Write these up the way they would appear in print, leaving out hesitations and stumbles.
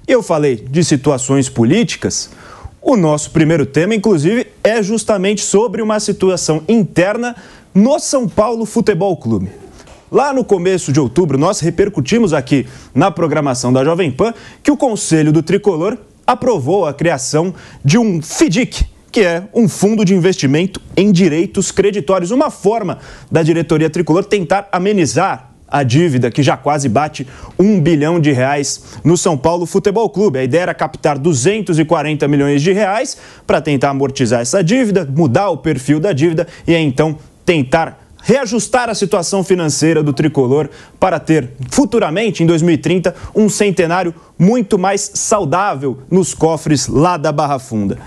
E eu falei de situações políticas. O nosso primeiro tema, inclusive, é justamente sobre uma situação interna no São Paulo Futebol Clube. Lá no começo de outubro, nós repercutimos aqui na programação da Jovem Pan que o Conselho do Tricolor aprovou a criação de um FIDIC, que é um fundo de investimento em direitos creditórios, uma forma da diretoria tricolor tentar amenizar a dívida que já quase bate R$1 bilhão no São Paulo Futebol Clube. A ideia era captar 240 milhões de reais para tentar amortizar essa dívida, mudar o perfil da dívida e aí, então tentar reajustar a situação financeira do tricolor para ter futuramente, em 2030, um centenário muito mais saudável nos cofres lá da Barra Funda.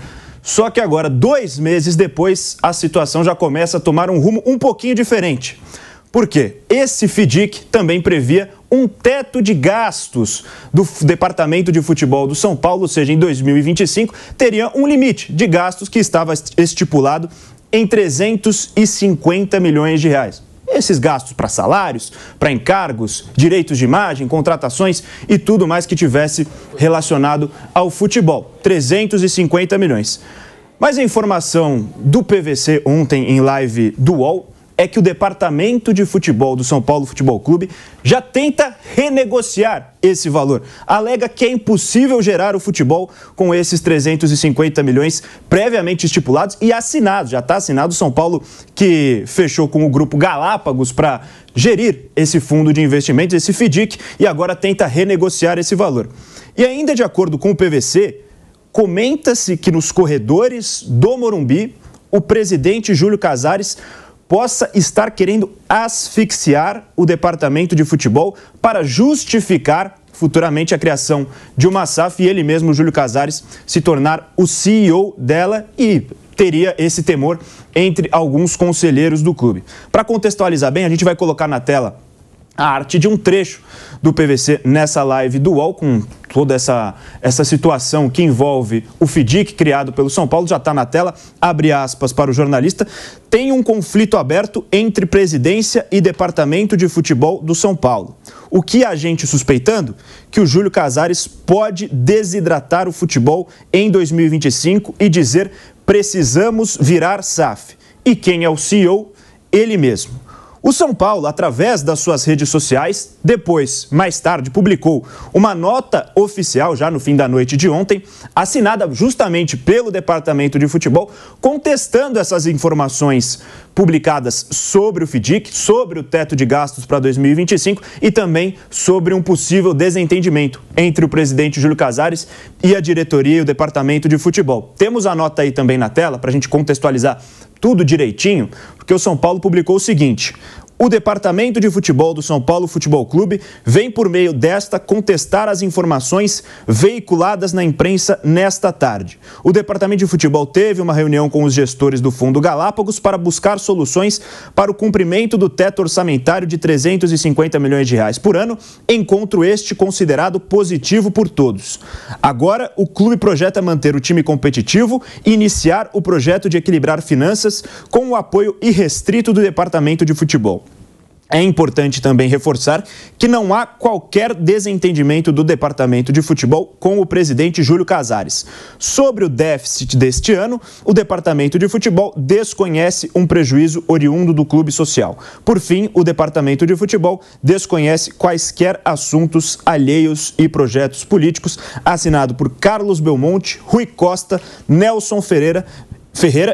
Só que agora, 2 meses depois, a situação já começa a tomar um rumo um pouquinho diferente. Por quê? Esse FIDIC também previa um teto de gastos do Departamento de Futebol do São Paulo, ou seja, em 2025, teria um limite de gastos que estava estipulado em 350 milhões de reais. Esses gastos para salários, para encargos, direitos de imagem, contratações e tudo mais que tivesse relacionado ao futebol. 350 milhões. Mas a informação do PVC ontem em live do UOL é que o Departamento de Futebol do São Paulo Futebol Clube já tenta renegociar esse valor. Alega que é impossível gerar o futebol com esses 350 milhões previamente estipulados e assinados. Já está assinado o São Paulo, que fechou com o grupo Galápagos para gerir esse fundo de investimentos, esse FIDIC, e agora tenta renegociar esse valor. E ainda de acordo com o PVC, comenta-se que nos corredores do Morumbi, o presidente Júlio Casares possa estar querendo asfixiar o departamento de futebol para justificar futuramente a criação de uma SAF e ele mesmo, Júlio Casares, se tornar o CEO dela e teria esse temor entre alguns conselheiros do clube. Para contextualizar bem, a gente vai colocar na tela a arte de um trecho do PVC nessa live do UOL, com toda essa situação que envolve o FIDIC criado pelo São Paulo. Já está na tela, abre aspas para o jornalista. Tem um conflito aberto entre presidência e departamento de futebol do São Paulo. O que a gente suspeitando? Que o Júlio Casares pode desidratar o futebol em 2025 e dizer: precisamos virar SAF. E quem é o CEO? Ele mesmo. O São Paulo, através das suas redes sociais, depois, mais tarde, publicou uma nota oficial, já no fim da noite de ontem, assinada justamente pelo Departamento de Futebol, contestando essas informações publicadas sobre o FIDIC, sobre o teto de gastos para 2025 e também sobre um possível desentendimento entre o presidente Júlio Casares e a diretoria e o Departamento de Futebol. Temos a nota aí também na tela para a gente contextualizar tudo direitinho, porque o São Paulo publicou o seguinte: o Departamento de Futebol do São Paulo Futebol Clube vem, por meio desta, contestar as informações veiculadas na imprensa nesta tarde. O Departamento de Futebol teve uma reunião com os gestores do Fundo Galápagos para buscar soluções para o cumprimento do teto orçamentário de 350 milhões de reais por ano, encontro este considerado positivo por todos. Agora, o clube projeta manter o time competitivo e iniciar o projeto de equilibrar finanças com o apoio irrestrito do Departamento de Futebol. É importante também reforçar que não há qualquer desentendimento do Departamento de Futebol com o presidente Júlio Casares. Sobre o déficit deste ano, o Departamento de Futebol desconhece um prejuízo oriundo do clube social. Por fim, o Departamento de Futebol desconhece quaisquer assuntos alheios e projetos políticos, assinado por Carlos Belmonte, Rui Costa, Nelson Ferreira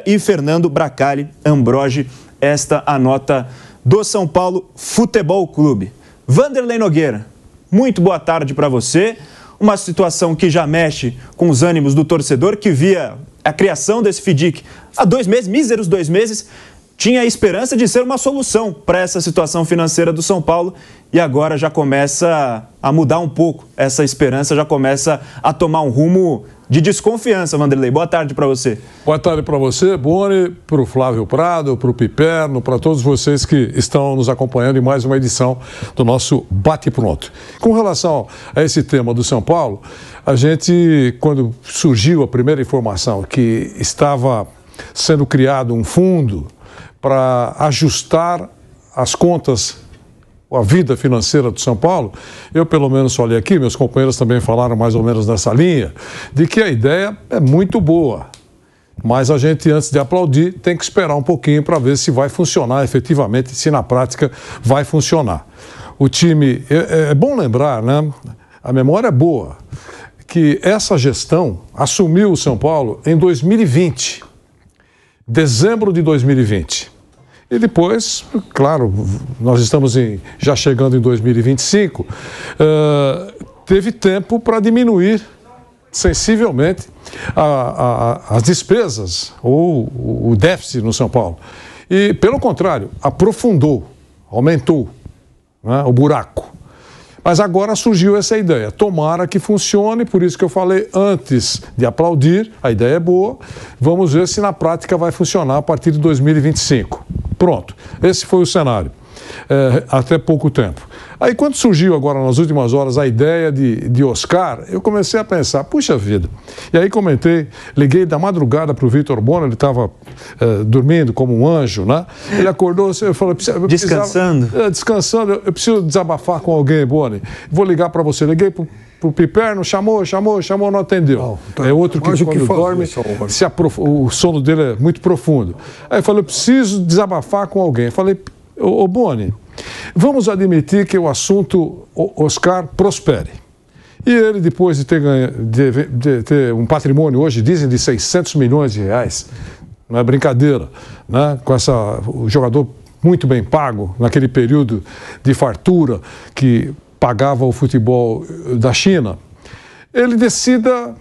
e Fernando Bracali Ambrogi. Esta a nota do São Paulo Futebol Clube. Vanderlei Nogueira, muito boa tarde para você. Uma situação que já mexe com os ânimos do torcedor, que via a criação desse FIDIC há 2 meses, míseros 2 meses, tinha a esperança de ser uma solução para essa situação financeira do São Paulo e agora já começa a mudar um pouco. Essa esperança já começa a tomar um rumo de desconfiança, Vanderlei. Boa tarde para você. Boa tarde para você, Boni, para o Flávio Prado, para o Piperno, para todos vocês que estão nos acompanhando em mais uma edição do nosso Bate Pronto. Com relação a esse tema do São Paulo, a gente, quando surgiu a primeira informação que estava sendo criado um fundo para ajustar as contas a vida financeira do São Paulo, eu pelo menos falei aqui, meus companheiros também falaram mais ou menos nessa linha, de que a ideia é muito boa. Mas a gente, antes de aplaudir, tem que esperar um pouquinho para ver se vai funcionar efetivamente, se na prática vai funcionar. O time, é bom lembrar, né? A memória é boa, que essa gestão assumiu o São Paulo em 2020, dezembro de 2020. E depois, claro, nós estamos já chegando em 2025, teve tempo para diminuir sensivelmente as despesas ou o déficit no São Paulo. E, pelo contrário, aprofundou, aumentou, né, o buraco. Mas agora surgiu essa ideia. Tomara que funcione, por isso que eu falei antes de aplaudir, a ideia é boa. Vamos ver se na prática vai funcionar a partir de 2025. Pronto, esse foi o cenário, até pouco tempo. Aí quando surgiu agora nas últimas horas a ideia de Oscar, eu comecei a pensar, puxa vida. E aí liguei da madrugada para o Vitor Bona, ele estava dormindo como um anjo, né? Ele acordou, eu falei... Descansando? Descansando, eu preciso desabafar com alguém, Boni. Vou ligar para você. Liguei para o Piperno, chamou, não atendeu. É outro que quando dorme, o sono dele é muito profundo. Aí eu falei, eu preciso desabafar com alguém. Eu falei, ô Boni, vamos admitir que o assunto Oscar prospere. E ele, depois de ter um patrimônio hoje, dizem, de 600 milhões de reais, não é brincadeira, né? Com o jogador muito bem pago, naquele período de fartura que pagava o futebol da China, ele decida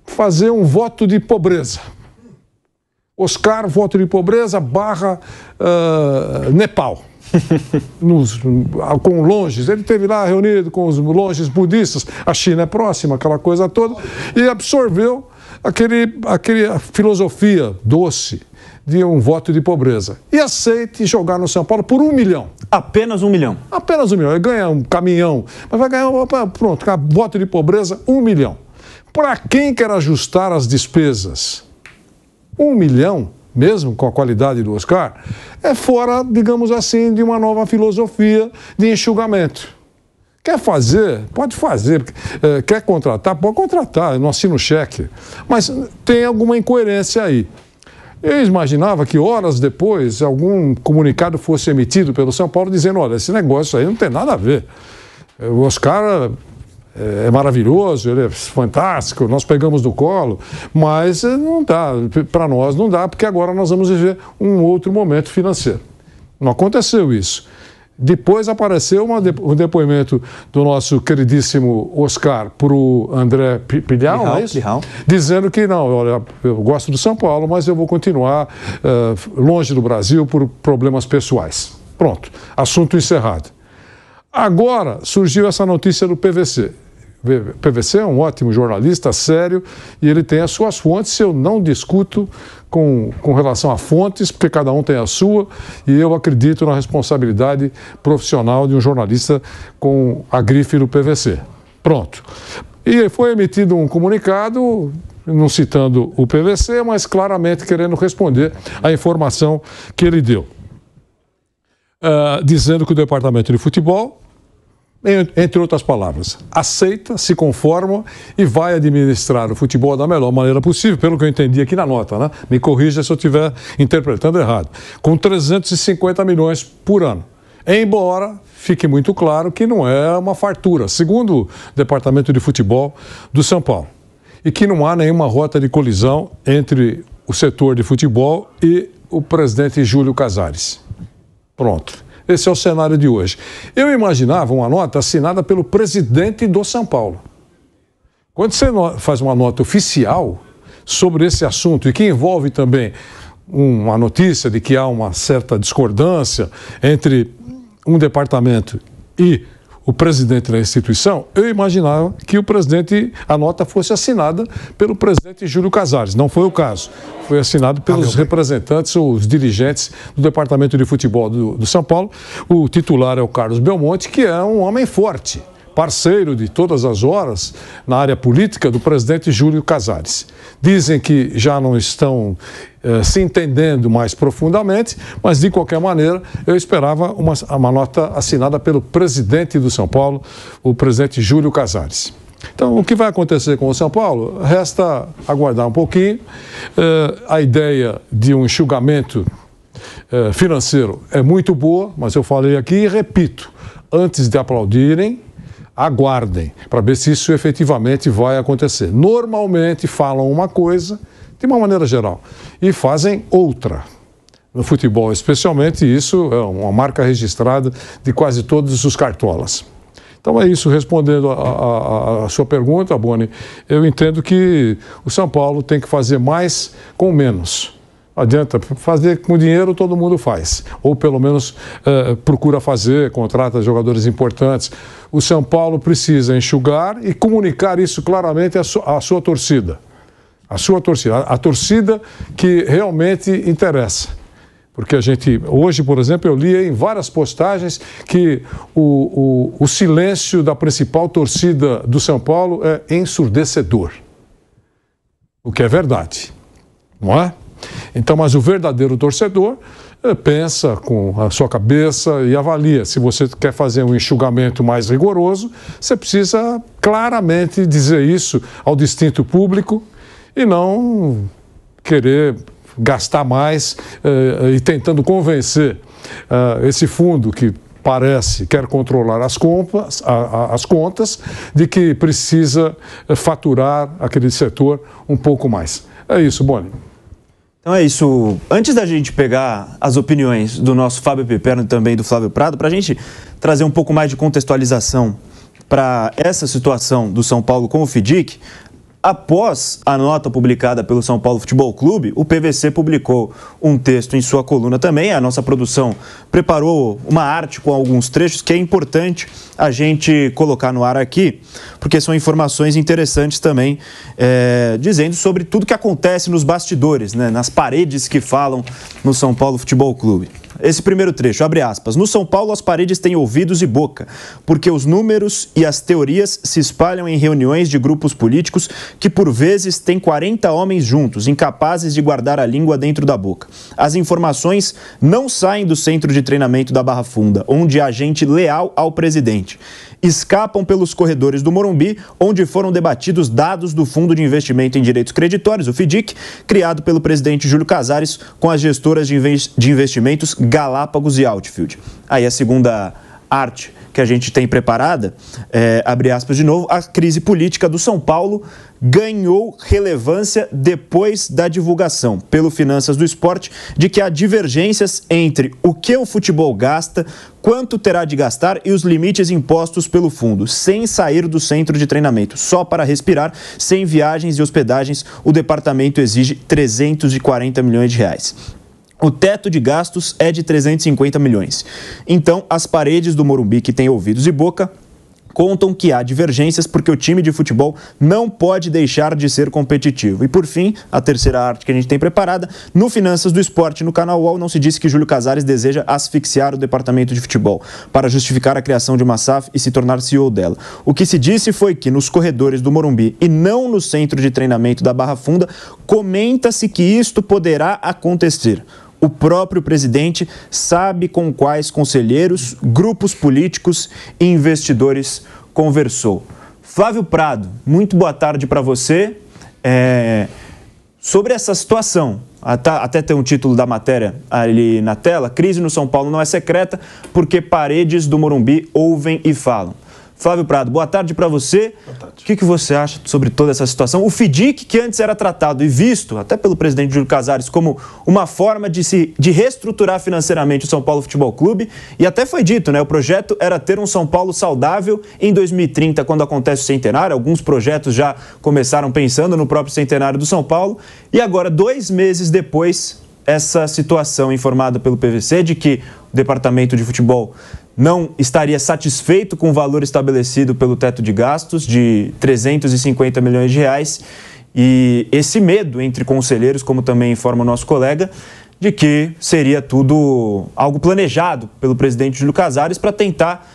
fazer um voto de pobreza. Oscar, voto de pobreza, Nepal. Com longes, ele esteve lá reunido com os longes budistas, a China é próxima, aquela coisa toda, e absorveu aquela filosofia doce de um voto de pobreza. E aceite jogar no São Paulo por 1 milhão. Apenas 1 milhão? Apenas 1 milhão. Ele ganha um caminhão, mas vai ganhar, pronto, voto de pobreza, 1 milhão. Para quem quer ajustar as despesas? 1 milhão, mesmo com a qualidade do Oscar, é fora, digamos assim, de uma nova filosofia de enxugamento. Quer fazer? Pode fazer. Quer contratar? Pode contratar, eu não assino cheque. Mas tem alguma incoerência aí. Eu imaginava que horas depois algum comunicado fosse emitido pelo São Paulo dizendo, olha, esse negócio aí não tem nada a ver. O Oscar é maravilhoso, ele é fantástico, nós pegamos do colo, mas não dá, para nós não dá, porque agora nós vamos viver um outro momento financeiro. Não aconteceu isso. Depois apareceu um depoimento do nosso queridíssimo Oscar para o André Pilhal, dizendo que não, olha, eu gosto do São Paulo, mas eu vou continuar longe do Brasil por problemas pessoais. Pronto, assunto encerrado. Agora surgiu essa notícia do PVC. O PVC é um ótimo jornalista, sério, e ele tem as suas fontes. Eu não discuto com relação a fontes, porque cada um tem a sua, e eu acredito na responsabilidade profissional de um jornalista com a grife do PVC. Pronto. E foi emitido um comunicado, não citando o PVC, mas claramente querendo responder à informação que ele deu. Dizendo que o departamento de futebol, entre outras palavras, aceita, se conforma e vai administrar o futebol da melhor maneira possível, pelo que eu entendi aqui na nota, né? Me corrija se eu estiver interpretando errado. Com 350 milhões por ano. Embora fique muito claro que não é uma fartura, segundo o departamento de futebol do São Paulo. E que não há nenhuma rota de colisão entre o setor de futebol e o presidente Júlio Casares. Pronto. Esse é o cenário de hoje. Eu imaginava uma nota assinada pelo presidente do São Paulo. Quando você faz uma nota oficial sobre esse assunto e que envolve também uma notícia de que há uma certa discordância entre um departamento e o presidente da instituição, eu imaginava que a nota fosse assinada pelo presidente Júlio Casares. Não foi o caso. Foi assinado pelos representantes ou os dirigentes do departamento de futebol do São Paulo. O titular é o Carlos Belmonte, que é um homem forte, parceiro de todas as horas na área política do presidente Júlio Casares. Dizem que já não estão se entendendo mais profundamente, mas de qualquer maneira eu esperava uma nota assinada pelo presidente do São Paulo, o presidente Júlio Casares. Então, o que vai acontecer com o São Paulo? Resta aguardar um pouquinho. A ideia de um enxugamento financeiro é muito boa, mas eu falei aqui e repito, antes de aplaudirem, aguardem para ver se isso efetivamente vai acontecer. Normalmente falam uma coisa, de uma maneira geral, e fazem outra. No futebol, especialmente, isso é uma marca registrada de quase todos os cartolas. Então é isso, respondendo a sua pergunta, Boni, eu entendo que o São Paulo tem que fazer mais com menos. Não adianta, fazer com dinheiro todo mundo faz, ou pelo menos procura fazer, contrata jogadores importantes. O São Paulo precisa enxugar e comunicar isso claramente à sua torcida. A torcida que realmente interessa. Porque hoje, por exemplo, eu li em várias postagens que o silêncio da principal torcida do São Paulo é ensurdecedor. O que é verdade, não é? Então, mas o verdadeiro torcedor pensa com a sua cabeça e avalia. Se você quer fazer um enxugamento mais rigoroso, você precisa claramente dizer isso ao distinto público e não querer gastar mais e tentando convencer esse fundo que quer controlar as contas de que precisa faturar aquele setor um pouco mais. É isso, Boni. Então é isso. Antes da gente pegar as opiniões do nosso Fábio Piperno e também do Flávio Prado, para a gente trazer um pouco mais de contextualização para essa situação do São Paulo com o FIDIC, após a nota publicada pelo São Paulo Futebol Clube, o PVC publicou um texto em sua coluna também. A nossa produção preparou uma arte com alguns trechos que é importante a gente colocar no ar aqui, porque são informações interessantes também, dizendo sobre tudo que acontece nos bastidores, né, nas paredes que falam no São Paulo Futebol Clube. Esse primeiro trecho, abre aspas, no São Paulo as paredes têm ouvidos e boca, porque os números e as teorias se espalham em reuniões de grupos políticos que por vezes têm 40 homens juntos, incapazes de guardar a língua dentro da boca. As informações não saem do centro de treinamento da Barra Funda, onde há gente leal ao presidente. Escapam pelos corredores do Morumbi, onde foram debatidos dados do Fundo de Investimento em Direitos Creditórios, o FIDIC, criado pelo presidente Júlio Casares com as gestoras de investimentos Galápagos e Outfield. Aí a segunda arte que a gente tem preparada, abre aspas de novo, a crise política do São Paulo ganhou relevância depois da divulgação pelo Finanças do Esporte de que há divergências entre o que o futebol gasta, quanto terá de gastar e os limites impostos pelo fundo, sem sair do centro de treinamento. Só para respirar, sem viagens e hospedagens, o departamento exige 340 milhões de reais. O teto de gastos é de 350 milhões. Então, as paredes do Morumbi, que têm ouvidos e boca, contam que há divergências porque o time de futebol não pode deixar de ser competitivo. E, por fim, a terceira arte que a gente tem preparada, no Finanças do Esporte, no canal UOL, não se disse que Júlio Casares deseja asfixiar o departamento de futebol para justificar a criação de uma SAF e se tornar CEO dela. O que se disse foi que nos corredores do Morumbi e não no centro de treinamento da Barra Funda, comenta-se que isto poderá acontecer. O próprio presidente sabe com quais conselheiros, grupos políticos e investidores conversou. Flávio Prado, muito boa tarde para você. Sobre essa situação, até tem um título da matéria ali na tela, crise no São Paulo não é secreta porque paredes do Morumbi ouvem e falam. Flávio Prado, boa tarde para você. Boa tarde. O que você acha sobre toda essa situação? O FIDIC, que antes era tratado e visto, até pelo presidente Júlio Casares, como uma forma de reestruturar financeiramente o São Paulo Futebol Clube, e até foi dito, né? O projeto era ter um São Paulo saudável em 2030, quando acontece o centenário. Alguns projetos já começaram pensando no próprio centenário do São Paulo. E agora, 2 meses depois, essa situação informada pelo PVC de que o departamento de futebol não estaria satisfeito com o valor estabelecido pelo teto de gastos de 350 milhões de reais e esse medo entre conselheiros, como também informa o nosso colega, de que seria tudo algo planejado pelo presidente Júlio Casares para tentar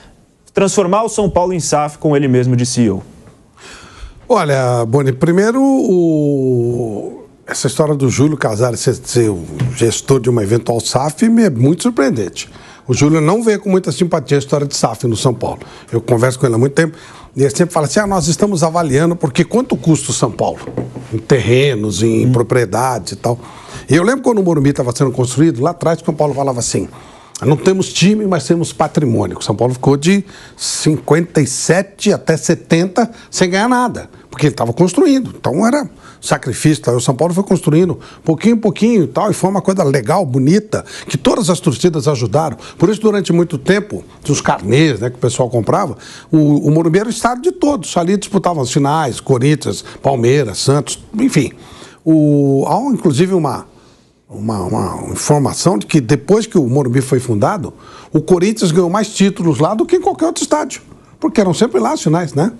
transformar o São Paulo em SAF, como ele mesmo de CEO? Olha, Boni, primeiro, essa história do Júlio Casares ser o gestor de uma eventual SAF me é muito surpreendente. O Júlio não vê com muita simpatia a história de SAF no São Paulo. Eu converso com ele há muito tempo e ele sempre fala assim, nós estamos avaliando, porque quanto custa o São Paulo? Em terrenos, em propriedades e tal. E eu lembro quando o Morumbi estava sendo construído, lá atrás o São Paulo falava assim, não temos time, mas temos patrimônio. O São Paulo ficou de 57 até 70 sem ganhar nada, porque ele estava construindo. Então era sacrifício. O São Paulo foi construindo pouquinho em pouquinho e tal, e foi uma coisa legal, bonita, que todas as torcidas ajudaram. Por isso, durante muito tempo, os carnês, né, que o pessoal comprava, o Morumbi era o estádio de todos. Ali disputavam as finais, Corinthians, Palmeiras, Santos, enfim. Há inclusive uma informação de que depois que o Morumbi foi fundado, o Corinthians ganhou mais títulos lá do que em qualquer outro estádio, porque eram sempre lá as finais, né?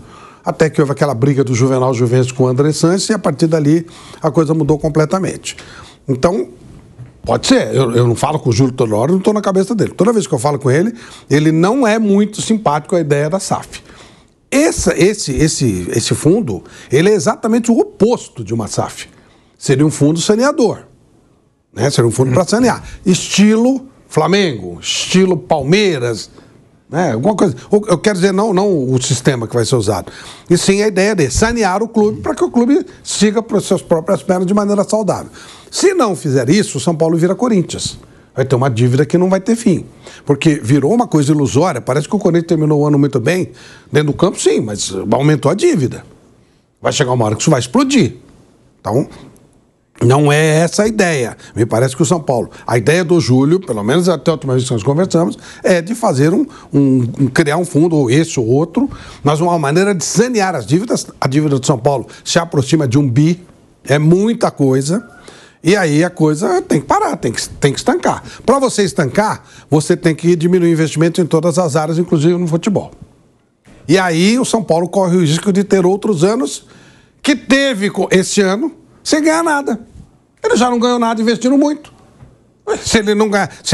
Até que houve aquela briga do Juvenal Juventus com o André Sanches e a partir dali a coisa mudou completamente. Então, pode ser, eu não falo com o Júlio toda hora, não estou na cabeça dele. Toda vez que eu falo com ele, ele não é muito simpático à ideia da SAF. Esse fundo, ele é exatamente o oposto de uma SAF. Seria um fundo saneador. Né? Seria um fundo para sanear. Estilo Flamengo, estilo Palmeiras, né? Alguma coisa. Eu quero dizer, não o sistema que vai ser usado, e sim a ideia de sanear o clube para que o clube siga para as suas próprias pernas de maneira saudável. Se não fizer isso, o São Paulo vira Corinthians. Vai ter uma dívida que não vai ter fim. Porque virou uma coisa ilusória. Parece que o Corinthians terminou o ano muito bem. Dentro do campo, sim, mas aumentou a dívida. Vai chegar uma hora que isso vai explodir. Então, não é essa a ideia. Me parece que o São Paulo, a ideia do Júlio, pelo menos até a última vez que nós conversamos, é de fazer criar um fundo, ou esse ou outro, mas uma maneira de sanear as dívidas. A dívida do São Paulo se aproxima de 1 bi, é muita coisa, e aí a coisa tem que parar, tem que estancar. Para você estancar, você tem que diminuir o investimento em todas as áreas, inclusive no futebol. E aí o São Paulo corre o risco de ter outros anos, que teve esse ano, sem ganhar nada. Ele já não ganhou nada investindo muito. Se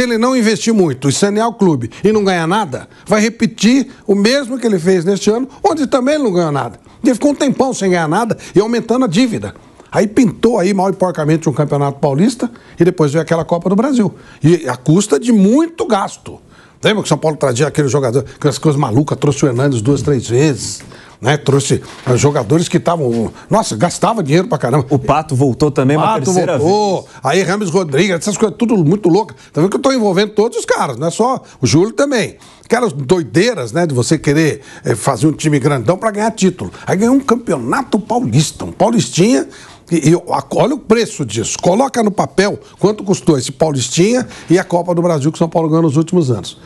ele não investir muito e sanear o clube e não ganhar nada, vai repetir o mesmo que ele fez neste ano, onde também ele não ganhou nada. Ele ficou um tempão sem ganhar nada e aumentando a dívida. Aí pintou aí mal e porcamente um campeonato paulista e depois veio aquela Copa do Brasil. E a custa de muito gasto. Lembra que o São Paulo trazia aquele jogador, aquelas coisas malucas, trouxe o Hernandes 2, 3 vezes, né? Trouxe jogadores que estavam... Nossa, gastava dinheiro pra caramba. O Pato voltou também uma terceira vez. Aí Rames Rodrigues, essas coisas tudo muito loucas. Tá vendo que eu tô envolvendo todos os caras, não é só o Júlio também. Aquelas doideiras, né, de você querer fazer um time grandão pra ganhar título. Aí ganhou um campeonato paulista, um paulistinha... E olha o preço disso. Coloca no papel quanto custou esse Paulistinha e a Copa do Brasil que o São Paulo ganhou nos últimos anos.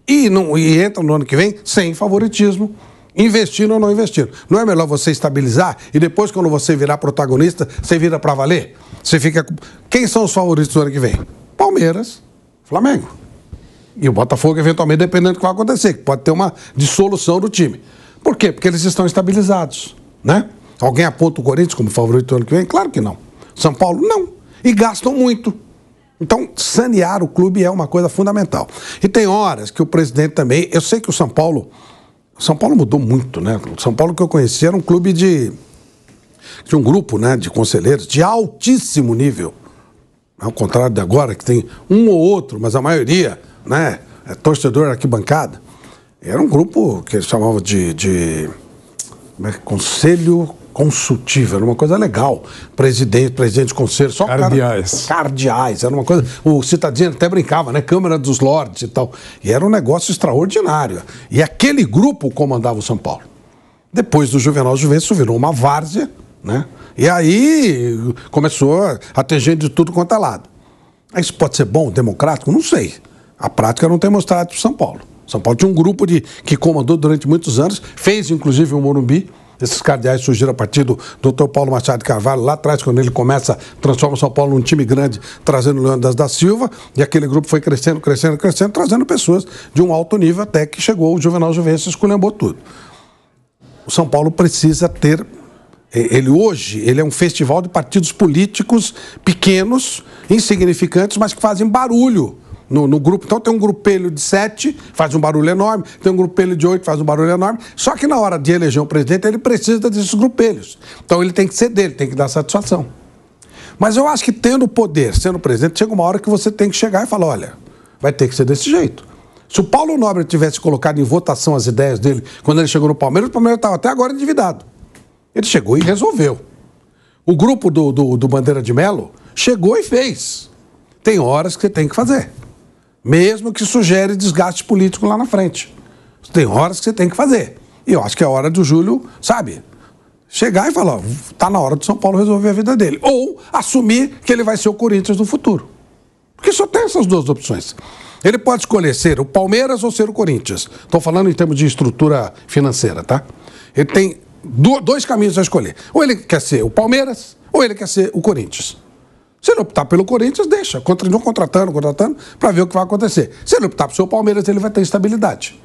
E entra no ano que vem sem favoritismo, investindo ou não investindo. Não é melhor você estabilizar e depois, quando você virar protagonista, você vira para valer? Você fica... Quem são os favoritos do ano que vem? Palmeiras, Flamengo. E o Botafogo, eventualmente, dependendo do que vai acontecer, que pode ter uma dissolução do time. Por quê? Porque eles estão estabilizados, né? Alguém aponta o Corinthians como favorito do ano que vem? Claro que não. São Paulo, não. E gastam muito. Então, sanear o clube é uma coisa fundamental. E tem horas que o presidente também... Eu sei que o São Paulo mudou muito, né? O São Paulo que eu conheci era um clube de um grupo, né, de conselheiros de altíssimo nível. Ao contrário de agora, que tem um ou outro, mas a maioria, né, é torcedor arquibancada. Era um grupo que eles chamavam de conselho consultivo, era uma coisa legal. Presidente de conselho, só cardeais. Cardeais, era uma coisa. O Citadino até brincava, né? Câmara dos Lordes e tal. E era um negócio extraordinário. E aquele grupo comandava o São Paulo. Depois do Juvenal Juventus, virou uma várzea, né? E aí começou a ter gente de tudo quanto é lado. Isso pode ser bom, democrático? Não sei. A prática não tem mostrado para o São Paulo. São Paulo tinha um grupo que comandou durante muitos anos, fez inclusive um Morumbi. Esses cardeais surgiram a partir do Dr. Paulo Machado de Carvalho, lá atrás, quando ele transforma o São Paulo num time grande, trazendo o Leandro da Silva, e aquele grupo foi crescendo, trazendo pessoas de um alto nível, até que chegou o Juvenal Juventus e esculhambou tudo. O São Paulo precisa ter... Ele é um festival de partidos políticos pequenos, insignificantes, mas que fazem barulho no grupo. Então tem um grupelho de 7, faz um barulho enorme, tem um grupelho de 8, faz um barulho enorme. Só que na hora de eleger um presidente, ele precisa desses grupelhos. Então ele tem que ser dele, tem que dar satisfação. Mas eu acho que tendo poder, sendo presidente, chega uma hora que você tem que chegar e falar, olha, vai ter que ser desse jeito. Se o Paulo Nobre tivesse colocado em votação as ideias dele quando ele chegou no Palmeiras, o Palmeiras estava até agora endividado. Ele chegou e resolveu. O grupo do Bandeira de Melo chegou e fez. Tem horas que você tem que fazer. Mesmo que sugere desgaste político lá na frente. Tem horas que você tem que fazer. E eu acho que é a hora do Júlio, sabe, chegar e falar, tá na hora do São Paulo resolver a vida dele. Ou assumir que ele vai ser o Corinthians do futuro. Porque só tem essas duas opções. Ele pode escolher ser o Palmeiras ou ser o Corinthians. Estou falando em termos de estrutura financeira, tá? Ele tem dois caminhos a escolher. Ou ele quer ser o Palmeiras, ou ele quer ser o Corinthians. Se ele optar pelo Corinthians, deixa. Continua contratando, para ver o que vai acontecer. Se ele optar pelo seu Palmeiras, ele vai ter estabilidade.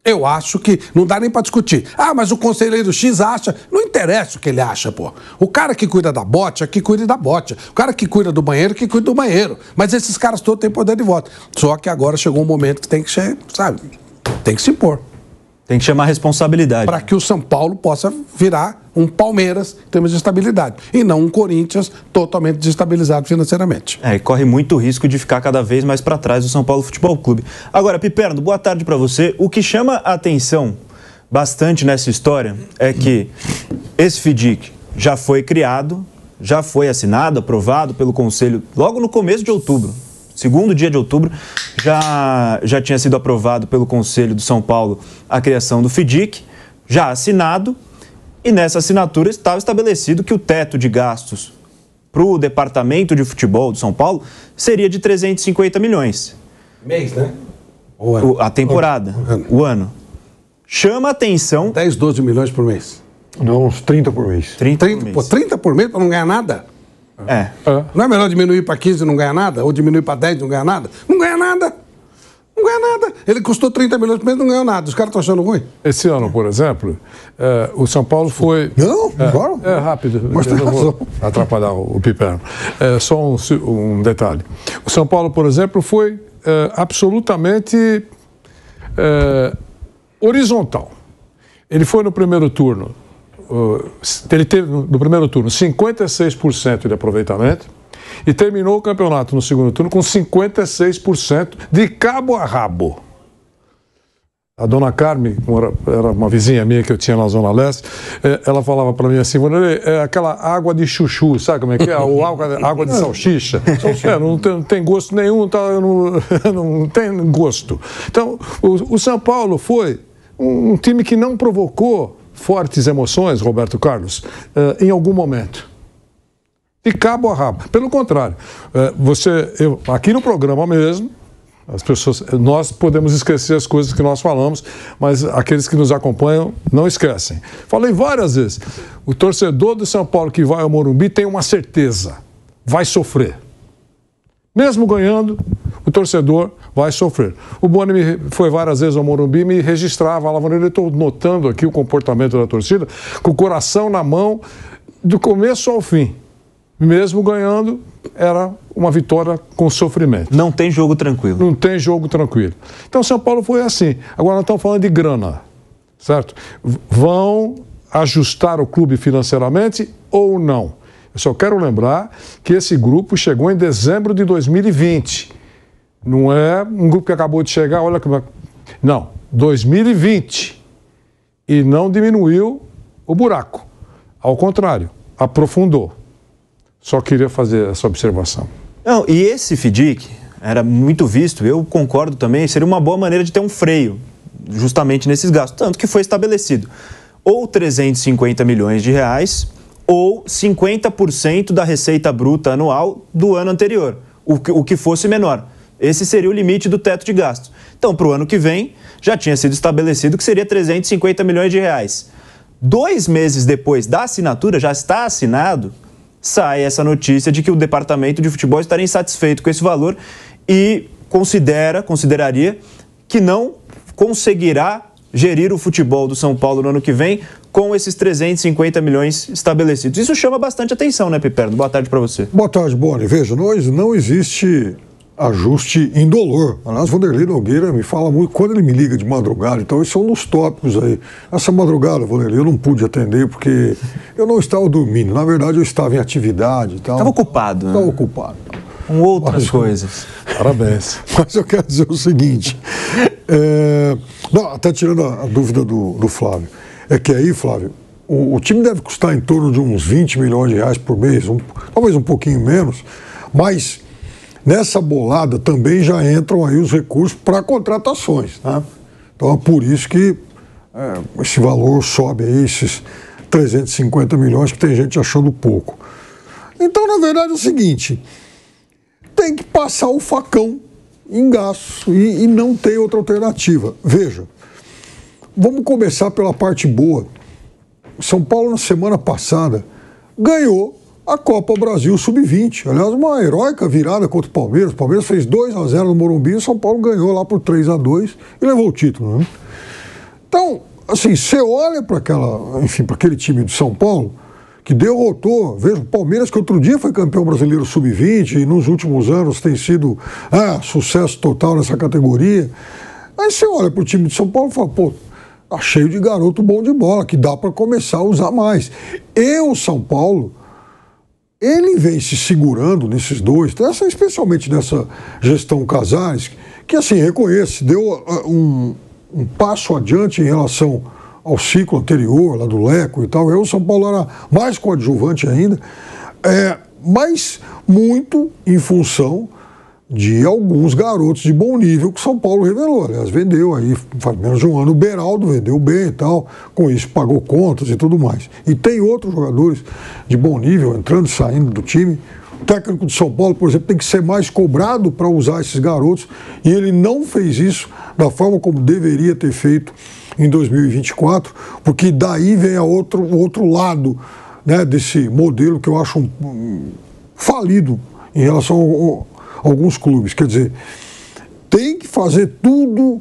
Eu acho que não dá nem para discutir. Ah, mas o conselheiro X acha. Não interessa o que ele acha, pô. O cara que cuida da bote é que cuida da bote. O cara que cuida do banheiro é que cuida do banheiro. Mas esses caras todos têm poder de voto. Só que agora chegou um momento que tem que, sabe, tem que se impor. Tem que chamar a responsabilidade. Para que o São Paulo possa virar um Palmeiras em termos de estabilidade. E não um Corinthians totalmente desestabilizado financeiramente. E corre muito risco de ficar cada vez mais para trás do São Paulo Futebol Clube. Agora, Piperno, boa tarde para você. O que chama a atenção bastante nessa história é que esse FDIC já foi criado, já foi assinado, aprovado pelo Conselho logo no começo de outubro. Segundo dia de outubro, já tinha sido aprovado pelo Conselho do São Paulo a criação do FDIC, já assinado, e nessa assinatura estava estabelecido que o teto de gastos para o Departamento de Futebol do São Paulo seria de 350 milhões. Mês, né? A temporada, o ano. Chama a atenção... 10, 12 milhões por mês. Não, uns 30 por mês. 30 por mês. Pô, 30 por mês para não ganhar nada? É. Não é melhor diminuir para 15 e não ganhar nada? Ou diminuir para 10 e não ganhar nada? Não ganha nada. Não ganha nada. Ele custou 30 milhões por mês e não ganhou nada. Os caras estão achando ruim? Esse ano, por exemplo, o São Paulo foi... Não, agora? Rápido. Mas tem eu não razão. vou atrapalhar o Piperno. Só um detalhe. O São Paulo, por exemplo, foi absolutamente horizontal. Ele foi no primeiro turno... Ele teve no primeiro turno 56% de aproveitamento e terminou o campeonato no segundo turno com 56% de cabo a rabo. A dona Carmen, era uma vizinha minha que eu tinha na Zona Leste, ela falava para mim assim, é aquela água de chuchu, sabe como é que é? Ou água de salsicha. Não tem gosto nenhum, não tem gosto. Então, o São Paulo foi um time que não provocou fortes emoções, Roberto Carlos, em algum momento. De cabo a rabo. Pelo contrário, aqui no programa mesmo, nós podemos esquecer as coisas que nós falamos, mas aqueles que nos acompanham não esquecem. Falei várias vezes, o torcedor do São Paulo que vai ao Morumbi tem uma certeza, vai sofrer. Mesmo ganhando, o torcedor vai sofrer. O Boni foi várias vezes ao Morumbi e me registrava lá, eu estou notando aqui o comportamento da torcida, com o coração na mão, do começo ao fim. Mesmo ganhando, era uma vitória com sofrimento. Não tem jogo tranquilo. Não tem jogo tranquilo. Então, São Paulo foi assim. Agora, nós estamos falando de grana, certo? Vão ajustar o clube financeiramente ou não? Eu só quero lembrar que esse grupo chegou em dezembro de 2020. Não é um grupo que acabou de chegar, olha como é... Não, 2020. E não diminuiu o buraco. Ao contrário, aprofundou. Só queria fazer essa observação. Não, e esse FDIC era muito visto, eu concordo também, seria uma boa maneira de ter um freio justamente nesses gastos. Tanto que foi estabelecido ou 350 milhões de reais ou 50% da receita bruta anual do ano anterior, o que fosse menor. Esse seria o limite do teto de gastos. Então, para o ano que vem, já tinha sido estabelecido que seria 350 milhões de reais. 2 meses depois da assinatura, já está assinado, sai essa notícia de que o Departamento de Futebol estaria insatisfeito com esse valor e consideraria que não conseguirá gerir o futebol do São Paulo no ano que vem com esses 350 milhões estabelecidos. Isso chama bastante atenção, né, Piperno? Boa tarde para você. Boa tarde, Boni. Veja, não existe ajuste indolor. Aliás, Vanderlei Nogueira me fala muito, quando ele me liga de madrugada, então esse é um dos tópicos aí. Essa madrugada, Vanderlei, eu não pude atender porque eu não estava dormindo. Na verdade, eu estava em atividade e tal. Estava ocupado, né? Estava ocupado. Com outras coisas. Parabéns. Mas eu quero dizer o seguinte, não, até tirando a dúvida do Flávio, é que aí, Flávio, o time deve custar em torno de uns 20 milhões de reais por mês, talvez um pouquinho menos, mas nessa bolada também já entram aí os recursos para contratações, né? Então é por isso que esse valor sobe aí, esses 350 milhões que tem gente achando pouco. Então, na verdade, é o seguinte, tem que passar o facão em gastos e não tem outra alternativa. Veja, vamos começar pela parte boa. São Paulo, na semana passada, ganhou a Copa Brasil Sub-20. Aliás, uma heróica virada contra o Palmeiras. O Palmeiras fez 2-0 no Morumbi e o São Paulo ganhou lá por 3-2 e levou o título, né? Então, assim, você olha para aquele time de São Paulo que derrotou, veja, o Palmeiras, que outro dia foi campeão brasileiro Sub-20 e nos últimos anos tem sido sucesso total nessa categoria. Aí você olha para o time de São Paulo e fala, pô, tá cheio de garoto bom de bola, que dá para começar a usar mais. E o São Paulo, ele vem se segurando nesses dois, especialmente nessa gestão Casares, que assim, reconhece, deu um passo adiante em relação ao ciclo anterior, lá do Leco e tal. O São Paulo era mais coadjuvante ainda, mas muito em função de alguns garotos de bom nível que o São Paulo revelou. Aliás, vendeu aí, faz menos de um ano, o Beraldo vendeu bem e tal, com isso pagou contas e tudo mais. E tem outros jogadores de bom nível entrando e saindo do time. O técnico de São Paulo, por exemplo, tem que ser mais cobrado para usar esses garotos, e ele não fez isso da forma como deveria ter feito em 2024, porque daí vem o outro lado, né, desse modelo que eu acho falido em relação a alguns clubes. Quer dizer, tem que fazer tudo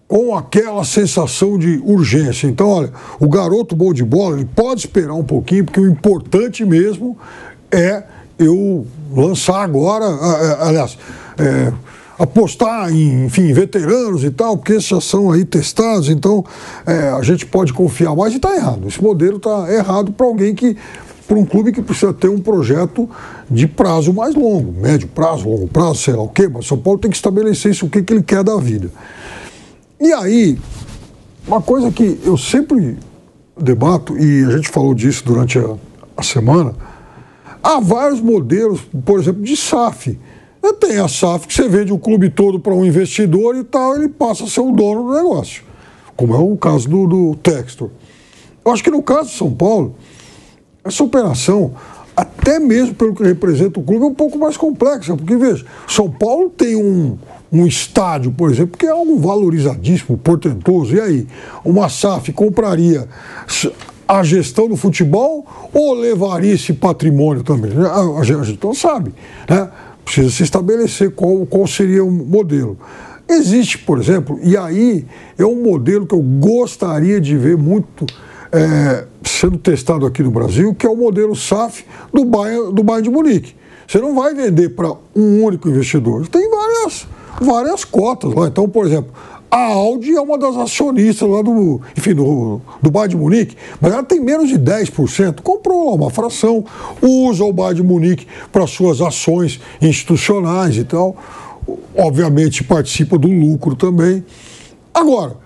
com aquela sensação de urgência. Então, olha, o garoto bom de bola, ele pode esperar um pouquinho, porque o importante mesmo é eu lançar agora, apostar em, enfim, veteranos e tal, porque esses já são aí testados, então a gente pode confiar mais, e está errado. Esse modelo está errado para um clube que precisa ter um projeto de prazo mais longo, médio prazo, longo prazo, sei lá o quê, mas São Paulo tem que estabelecer isso, o que ele quer da vida. E aí, uma coisa que eu sempre debato, e a gente falou disso durante a semana, há vários modelos, por exemplo, de SAF. Tem a SAF que você vende o clube todo para um investidor e tal, ele passa a ser o dono do negócio, como é o caso do Textor. Eu acho que no caso de São Paulo, essa operação, até mesmo pelo que representa o clube, é um pouco mais complexa, porque, veja, São Paulo tem um estádio, por exemplo, que é algo valorizadíssimo, portentoso, e aí, uma SAF compraria a gestão do futebol ou levaria esse patrimônio também? A gente não sabe, né? Precisa se estabelecer qual seria o modelo. Existe, por exemplo, e aí é um modelo que eu gostaria de ver muito sendo testado aqui no Brasil, que é o modelo SAF do Bayern de Munique. Você não vai vender para um único investidor, tem várias cotas lá. Então, por exemplo, a Audi é uma das acionistas lá do Bayern de Munique, mas ela tem menos de 10%. Comprou lá uma fração, usa o Bayern de Munique para suas ações institucionais e tal. Obviamente participa do lucro também. Agora,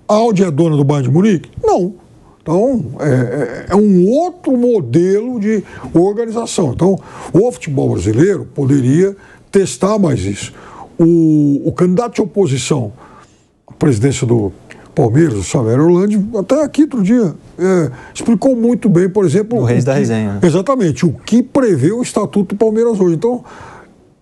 a Audi é dona do Bayern de Munique? Não. Então, é um outro modelo de organização. Então, o futebol brasileiro poderia testar mais isso. O candidato de oposição à presidência do Palmeiras, o Savério Orlandi, até aqui outro dia, explicou muito bem, por exemplo... O Reis da Resenha. Exatamente, o que prevê o Estatuto do Palmeiras hoje. Então,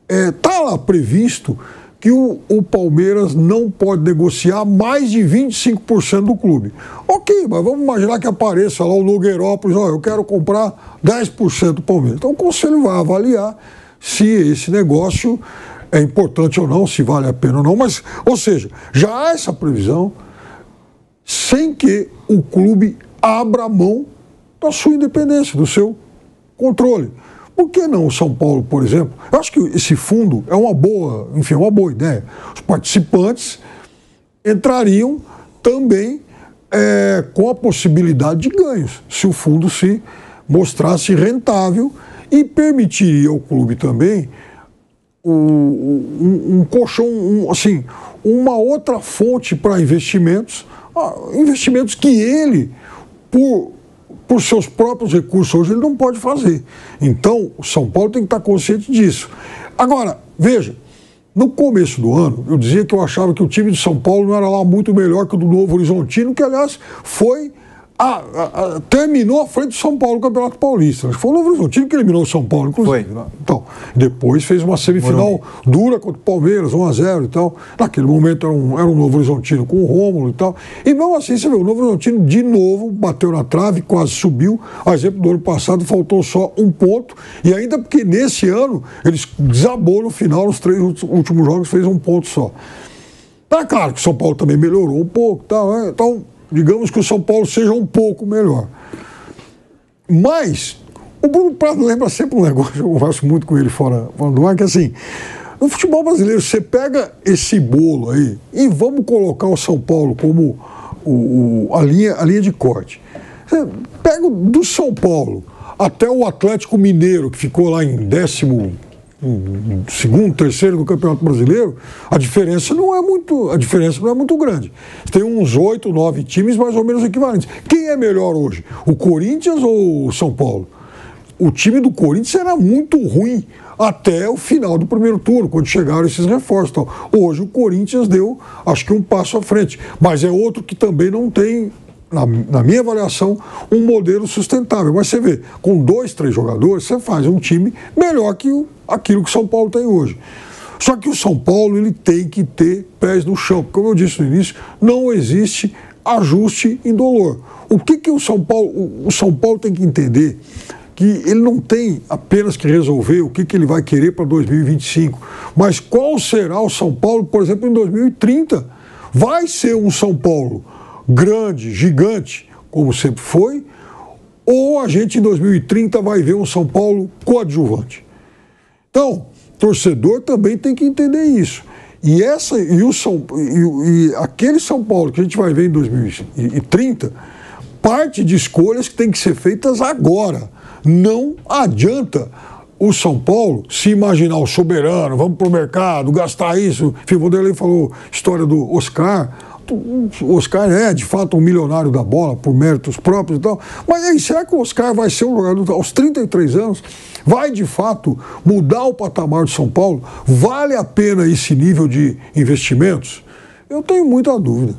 está lá previsto que o Palmeiras não pode negociar mais de 25% do clube. Ok, mas vamos imaginar que apareça lá o Nogueirópolis, eu quero comprar 10% do Palmeiras. Então o Conselho vai avaliar se esse negócio é importante ou não, se vale a pena ou não, mas, ou seja, já há essa previsão sem que o clube abra mão da sua independência, do seu controle. por que não o São Paulo, por exemplo? Eu acho que esse fundo é uma boa, enfim, uma boa ideia. Os participantes entrariam também com a possibilidade de ganhos, se o fundo se mostrasse rentável, e permitiria ao clube também um colchão, assim, uma outra fonte para investimentos, investimentos que ele, por seus próprios recursos hoje, ele não pode fazer. Então, o São Paulo tem que estar consciente disso. Agora, veja, no começo do ano, eu dizia que eu achava que o time de São Paulo não era lá muito melhor que o do Novo Horizontino, que, aliás, foi... terminou à frente do São Paulo no Campeonato Paulista. Foi o Novo Horizontino que eliminou o São Paulo, inclusive. Foi. Né? Então, depois fez uma semifinal dura contra o Palmeiras, 1-0 e tal. Naquele momento era um Novo Horizontino com o Rômulo e tal. E mesmo assim, você vê, o Novo Horizontino de novo bateu na trave, quase subiu. A exemplo do ano passado, faltou só um ponto. E ainda porque nesse ano, eles desabou no final, nos 3 últimos jogos, fez um ponto só. Tá claro que o São Paulo também melhorou um pouco, tal, né? Então, digamos que o São Paulo seja um pouco melhor. Mas o Bruno Prado lembra sempre um negócio, eu converso muito com ele fora do ar, que assim, no futebol brasileiro, você pega esse bolo aí e vamos colocar o São Paulo como a linha de corte. Você pega do São Paulo até o Atlético Mineiro, que ficou lá em 12º, 3º do Campeonato Brasileiro, a diferença não é muito grande. Tem uns 8, 9 times mais ou menos equivalentes. Quem é melhor hoje? O Corinthians ou o São Paulo? O time do Corinthians era muito ruim até o final do primeiro turno, quando chegaram esses reforços. Então, hoje o Corinthians deu, acho que um passo à frente. Mas é outro que também não tem, na minha avaliação, um modelo sustentável. Mas você vê, com 2, 3 jogadores, você faz um time melhor que aquilo que o São Paulo tem hoje. Só que o São Paulo, ele tem que ter pés no chão. Como eu disse no início, não existe ajuste indolor. O que o São Paulo tem que entender? Que ele não tem apenas que resolver o que ele vai querer para 2025, mas qual será o São Paulo, por exemplo, em 2030? Vai ser um São Paulo grande, gigante, como sempre foi, ou a gente em 2030 vai ver um São Paulo coadjuvante? Então, torcedor também tem que entender isso. E aquele São Paulo que a gente vai ver em 2030, parte de escolhas que tem que ser feitas agora. Não adianta o São Paulo se imaginar o soberano, vamos para o mercado, gastar isso. Enfim, o Vanderlei falou história do Oscar. O Oscar é, de fato, um milionário da bola, por méritos próprios e tal. Mas aí, será que o Oscar vai ser um jogador aos 33 anos? Vai, de fato, mudar o patamar de São Paulo? Vale a pena esse nível de investimentos? Eu tenho muita dúvida.